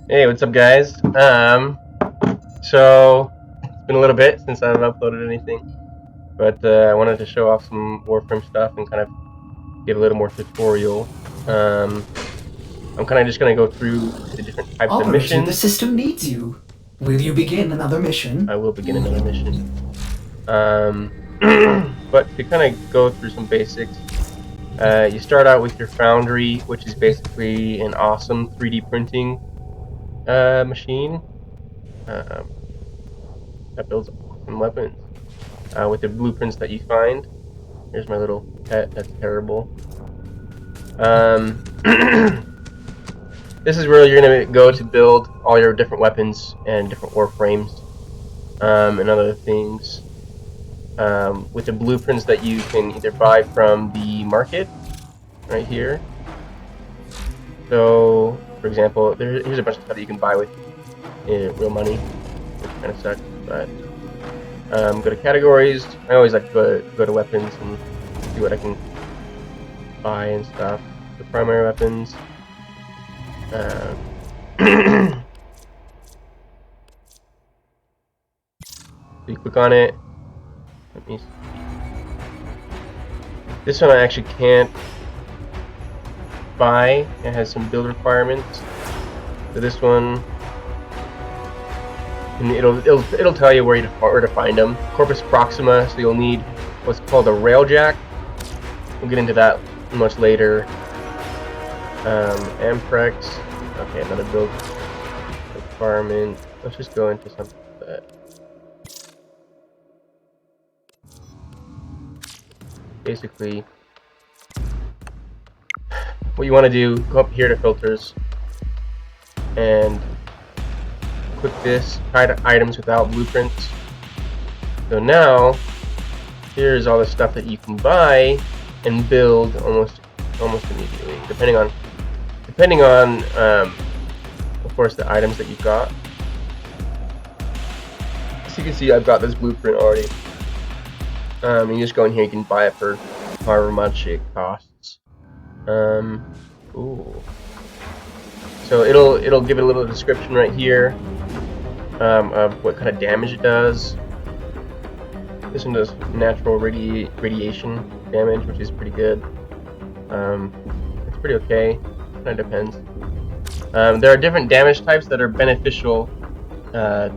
Hey, what's up, guys? So it's been a little bit since I've uploaded anything, but I wanted to show off some Warframe stuff and kind of give a little more tutorial. Um, I'm kind of just gonna go through the different types of Operator, the missions. system needs you. Will you begin another mission? I will begin another mission. Um, but to kind of go through some basics, you start out with your Foundry, which is basically an awesome 3D printing machine um, that builds awesome weapons. With the blueprints that you find. Here's my little pet. That's terrible. This is where you're gonna go to build all your different weapons and different warframes and other things. With the blueprints that you can either buy from the market right here. So, for example, here's a bunch of stuff that you can buy with real money, which kind of sucks. But go to categories. I always like to go to weapons and see what I can buy and stuff. The primary weapons. So you click on it. Let me see. This one I actually can't buy. It has some build requirements. So this one, and it'll tell you where to find them. Corpus Proxima. So you'll need what's called a railjack. We'll get into that much later. Amprex. Okay, another build requirement. Let's just go into something like that. Basically, what you want to do, go up here to filters and click this, hide items without blueprints. So now, here's all the stuff that you can buy and build almost immediately, depending on of course the items that you've got. So you can see I've got this blueprint already. You just go in here, you can buy it for however much it costs. Ooh. So it'll give it a little description right here of what kind of damage it does. This one does natural radiation damage, which is pretty good. It's pretty okay. Kind of depends. There are different damage types that are beneficial, that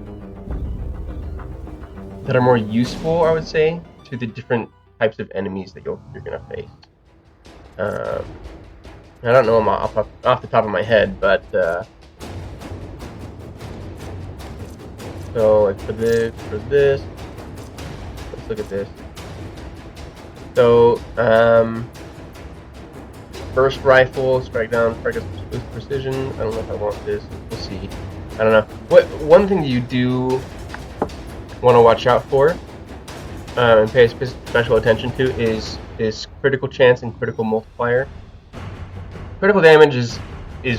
are more useful, I would say, to the different types of enemies that you're gonna face. I don't know them off the top of my head, but so like for this, let's look at this. So burst rifle, strike down targets with precision. I don't know if I want this. We'll see. I don't know. One thing you do want to watch out for and pay special attention to is this critical chance and critical multiplier. Critical damage is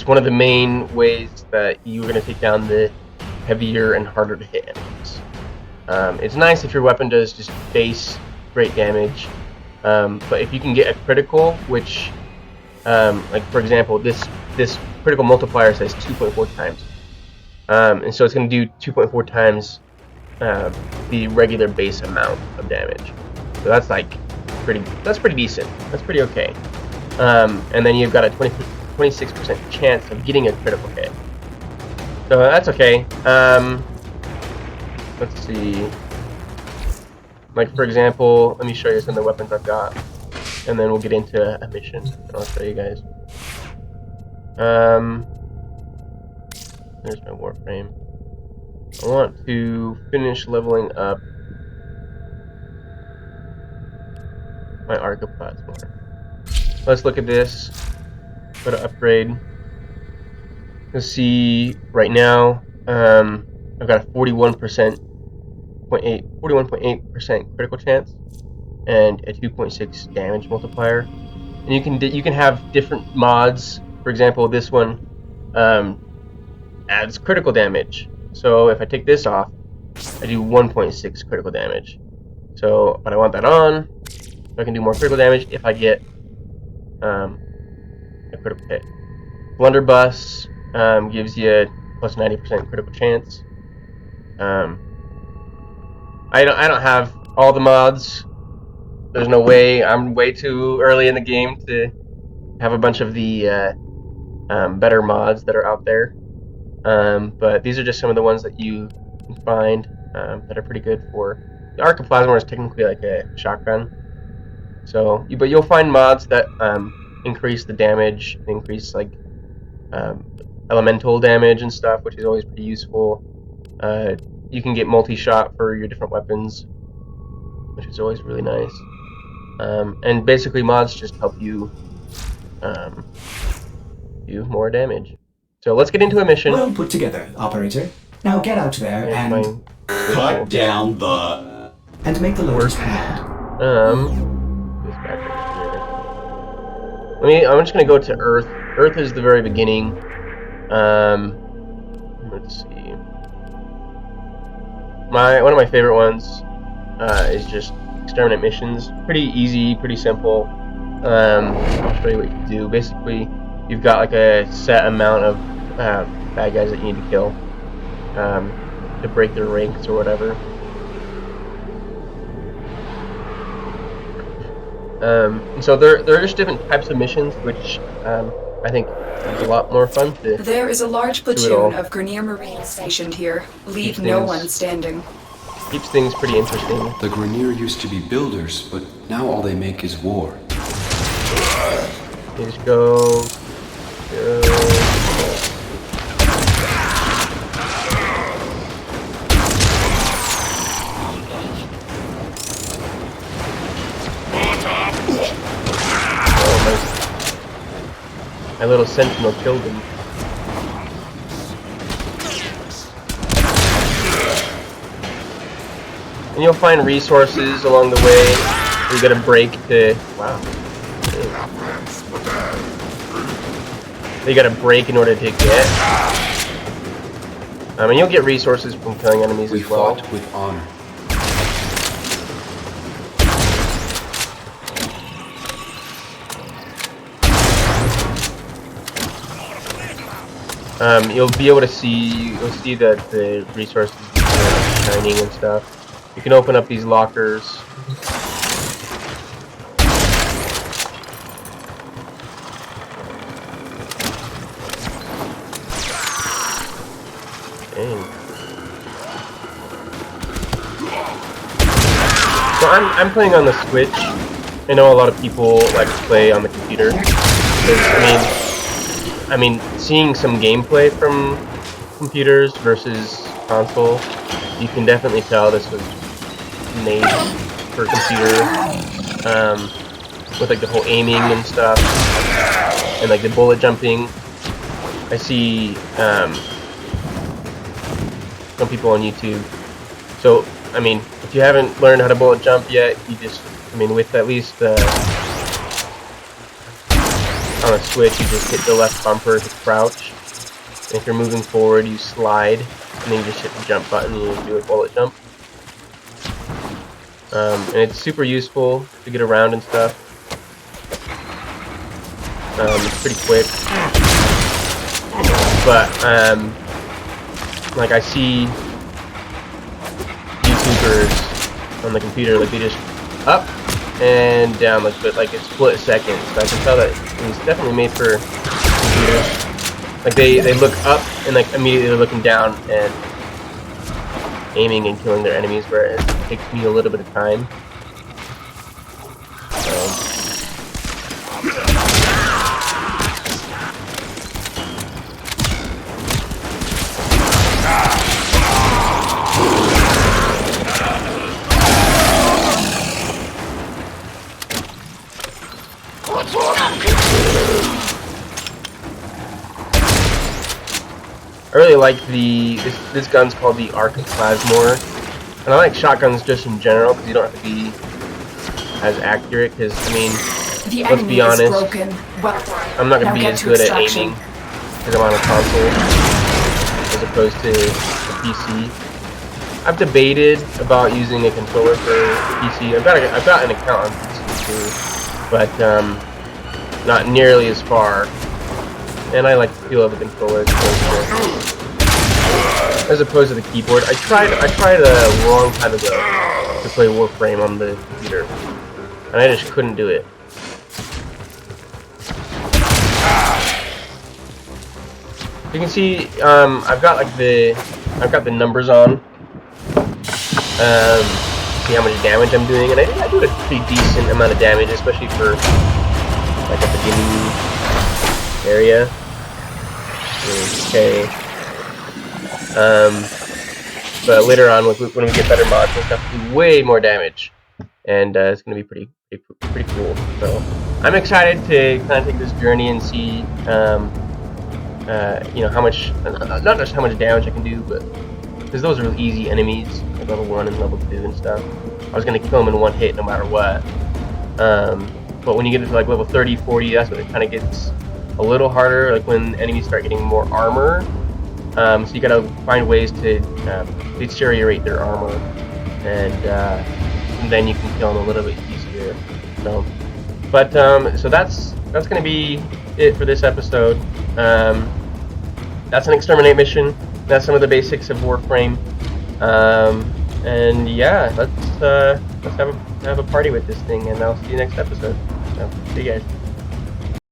one of the main ways that you're going to take down the heavier and harder to hit enemies. It's nice if your weapon does just base great damage, but if you can get a critical, which, like for example, this critical multiplier says 2.4 times, and so it's going to do 2.4 times the regular base amount of damage. So that's like pretty decent. That's pretty okay. And then you've got a 26% chance of getting a critical hit. So that's okay. Let's see. Like for example, let me show you some of the weapons I've got, and then we'll get into a mission. And I'll show you guys. There's my Warframe. I want to finish leveling up my Arcoplasma. Let's look at this. Go to upgrade. You'll see right now I've got a 41.8% critical chance and a 2.6 damage multiplier. And you can have different mods. For example, this one adds critical damage. So if I take this off, I do 1.6 critical damage. So, but I want that on, so I can do more critical damage if I get a critical hit. Blunderbuss gives you plus 90% critical chance. I don't have all the mods. There's no way. I'm way too early in the game to have a bunch of the better mods that are out there. But these are just some of the ones that you can find that are pretty good for. The Arc of Plasmor is technically like a shotgun. So, but you'll find mods that increase the damage, increase like elemental damage and stuff, which is always pretty useful. You can get multi-shot for your different weapons, which is always really nice. And basically mods just help you do more damage. So let's get into a mission. Well put together, operator. Now get out there and cut down the and make the loaders pad. This back over here. I'm just gonna go to Earth. Earth is the very beginning. Let's see. One of my favorite ones is just Exterminate missions. Pretty easy, pretty simple. I'll show you what you can do. Basically, you've got like a set amount of bad guys that you need to kill to break their ranks or whatever. So there are just different types of missions, which I think is a lot more fun to. There is a large platoon of Grenier Marines stationed here. Leave no one standing. Keeps things pretty interesting. The Grenier used to be builders, but now all they make is war. You just go. My little sentinel killed him. And you'll find resources along the way. You gotta break to. Wow. You gotta break in order to get. And you'll get resources from killing enemies as well. We fought with honor. You'll be able to see. You'll see that the resources are shining and stuff. You can open up these lockers. Dang. So I'm playing on the Switch. I know a lot of people like to play on the computer. I mean, seeing some gameplay from computers versus console, you can definitely tell this was made for computer, with like the whole aiming and stuff, and like the bullet jumping. I see some people on YouTube. So, I mean, if you haven't learned how to bullet jump yet, you just, I mean, with at least on a Switch, you just hit the left bumper to crouch. And if you're moving forward, you slide, and then you just hit the jump button and you do a bullet jump. And it's super useful to get around and stuff. It's pretty quick. But, like I see YouTubers on the computer, like they just up and down, like a split second. So I can tell that it's definitely made for computers. Like they look up and like immediately they're looking down and aiming and killing their enemies, whereas it takes me a little bit of time. I really like this gun's called the Arc of Plasmor, and I like shotguns just in general because you don't have to be as accurate. Because I mean, let's be honest, I'm not gonna be as good at aiming because I'm on a console as opposed to a PC. I've debated about using a controller for PC. I've got an account on PC too, but not nearly as far. And I like the feel of the controller as opposed to as opposed to the keyboard. I tried a long time ago to play Warframe on the computer, and I just couldn't do it. You can see I've got the numbers on. See how much damage I'm doing, and I do a pretty decent amount of damage, especially for like a beginning area. Okay. But later on, when we get better mods and stuff, do way more damage, and it's gonna be pretty cool. So I'm excited to kind of take this journey and see, you know, how much, not just how much damage I can do, but because those are easy enemies, like level 1 and level 2 and stuff. I was gonna kill them in one hit no matter what. But when you get into like level 30, 40, that's when it kind of gets a little harder, like when enemies start getting more armor. So you gotta find ways to deteriorate their armor, and then you can kill them a little bit easier. So, but so that's gonna be it for this episode. That's an Exterminate mission. That's some of the basics of Warframe. And yeah, let's have a party with this thing, and I'll see you next episode. So, see you guys.